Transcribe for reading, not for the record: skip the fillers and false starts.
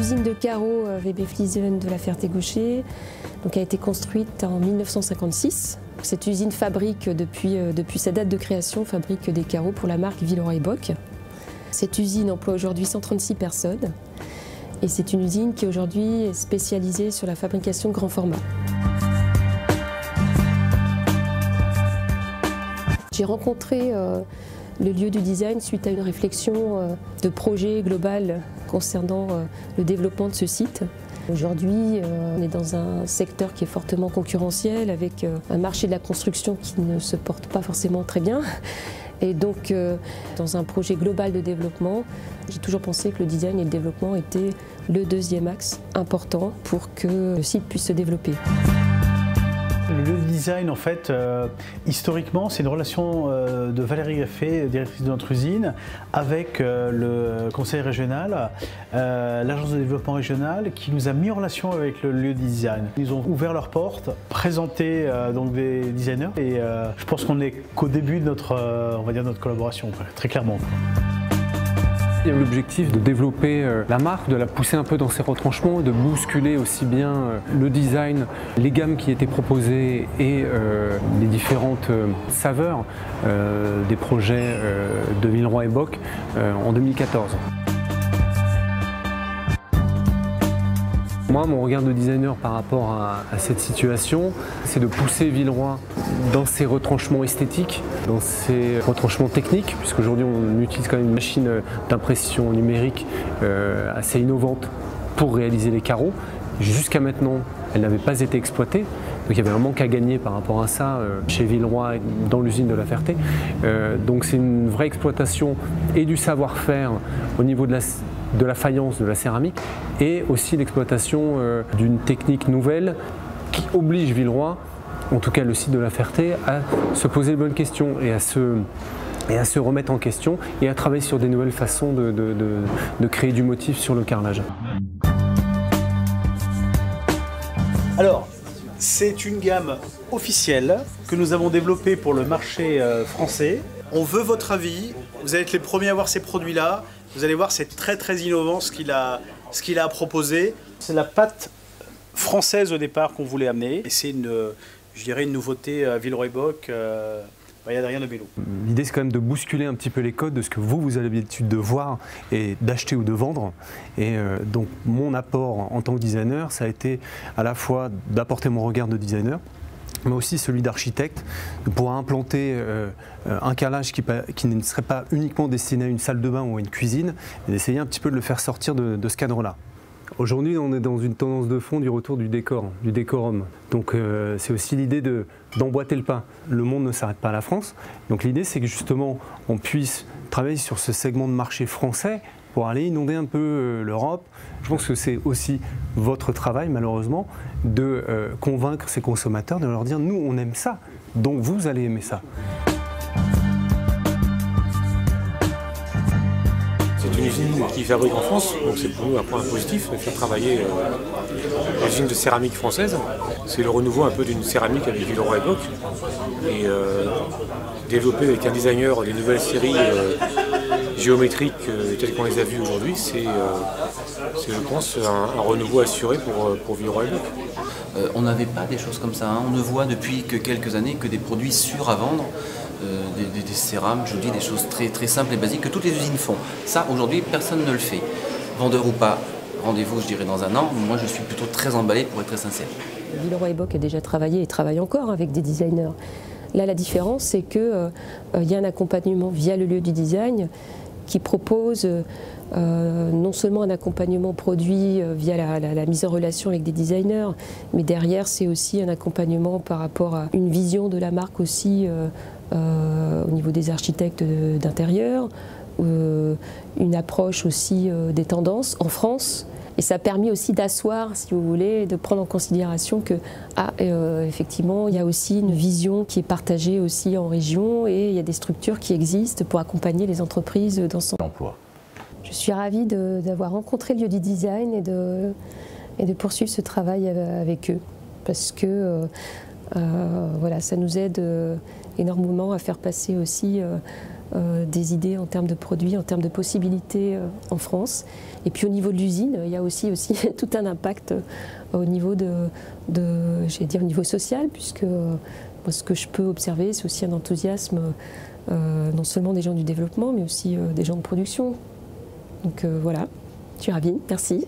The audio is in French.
L'usine de carreaux VB Fliesen de La Ferté-Gaucher a été construite en 1956. Cette usine fabrique, depuis sa date de création, fabrique des carreaux pour la marque Villeroy Boch. Cette usine emploie aujourd'hui 136 personnes et c'est une usine qui aujourd'hui est spécialisée sur la fabrication de grand format. J'ai rencontré le lieu du design suite à une réflexion de projet global concernant le développement de ce site. Aujourd'hui, on est dans un secteur qui est fortement concurrentiel avec un marché de la construction qui ne se porte pas forcément très bien. Et donc, dans un projet global de développement, j'ai toujours pensé que le design et le développement étaient le deuxième axe important pour que le site puisse se développer. Le lieu de design, en fait, historiquement, c'est une relation de Valérie Gaffet, directrice de notre usine, avec le conseil régional, l'agence de développement régional, qui nous a mis en relation avec le lieu de design. Ils ont ouvert leurs portes, présenté donc des designers, et je pense qu'on n'est qu'au début de notre, on va dire, notre collaboration, très clairement. Il y a l'objectif de développer la marque, de la pousser un peu dans ses retranchements, de bousculer aussi bien le design, les gammes qui étaient proposées et les différentes saveurs des projets de Villeroy Boch en 2014. Moi, mon regard de designer par rapport à cette situation, c'est de pousser Villeroy dans ses retranchements esthétiques, dans ses retranchements techniques, puisqu'aujourd'hui on utilise quand même une machine d'impression numérique assez innovante pour réaliser les carreaux. Jusqu'à maintenant, elle n'avait pas été exploitée, donc il y avait un manque à gagner par rapport à ça chez Villeroy, dans l'usine de La Ferté. Donc c'est une vraie exploitation et du savoir-faire au niveau de la faïence, de la céramique, et aussi l'exploitation d'une technique nouvelle qui oblige Villeroy, en tout cas le site de La Ferté, à se poser les bonnes questions et à se remettre en question et à travailler sur des nouvelles façons de créer du motif sur le carrelage. Alors, c'est une gamme officielle que nous avons développée pour le marché français. On veut votre avis, vous allez être les premiers à voir ces produits-là. Vous allez voir, c'est très innovant ce qu'il a à proposer. C'est la patte française au départ qu'on voulait amener. Et c'est je dirais une nouveauté à Villeroy Boch, il y a derrière le vélo. L'idée, c'est quand même de bousculer un petit peu les codes de ce que vous avez l'habitude de voir et d'acheter ou de vendre. Et donc mon apport en tant que designer, ça a été à la fois d'apporter mon regard de designer, mais aussi celui d'architecte, de pouvoir implanter un carrelage qui ne serait pas uniquement destiné à une salle de bain ou à une cuisine, mais d'essayer un petit peu de le faire sortir de ce cadre-là. Aujourd'hui, on est dans une tendance de fond du retour du décor, du décorum. Donc c'est aussi l'idée d'emboîter le pas. Le monde ne s'arrête pas à la France. Donc l'idée, c'est que justement, on puisse travailler sur ce segment de marché français pour aller inonder un peu l'Europe. Je pense que c'est aussi votre travail, malheureusement, de convaincre ces consommateurs, de leur dire « nous, on aime ça, donc vous allez aimer ça ». C'est une usine qui fabrique en France, donc c'est pour nous un point positif de faire travailler l'usine de céramique française. C'est le renouveau un peu d'une céramique avec Villeroy Boch et développer avec un designer des nouvelles séries géométriques telles qu'on les a vues aujourd'hui, c'est je pense un renouveau assuré pour Villeroy Boch. On n'avait pas des choses comme ça, hein. On ne voit depuis que quelques années que des produits sûrs à vendre. Des cérames, je vous dis, des choses très simples et basiques que toutes les usines font. Ça, aujourd'hui, personne ne le fait. Vendeur ou pas, rendez-vous, je dirais, dans un an. Moi, je suis plutôt très emballé, pour être très sincère. Villeroy Boch a déjà travaillé et travaille encore avec des designers. Là, la différence, c'est qu'il y a un accompagnement via le lieu du design qui propose non seulement un accompagnement produit via la mise en relation avec des designers, mais derrière, c'est aussi un accompagnement par rapport à une vision de la marque aussi au niveau des architectes d'intérieur, une approche aussi des tendances en France. Et ça a permis aussi d'asseoir, si vous voulez, de prendre en considération que, effectivement, il y a aussi une vision qui est partagée aussi en région et il y a des structures qui existent pour accompagner les entreprises dans son emploi. Je suis ravie d'avoir rencontré le lieu du design et de poursuivre ce travail avec eux parce que voilà, ça nous aide énormément à faire passer aussi des idées en termes de produits, en termes de possibilités en France. Et puis au niveau de l'usine, il y a aussi tout un impact au niveau j'allais dire, au niveau social, puisque moi, ce que je peux observer, c'est aussi un enthousiasme non seulement des gens du développement, mais aussi des gens de production. Donc voilà, je suis ravie, merci.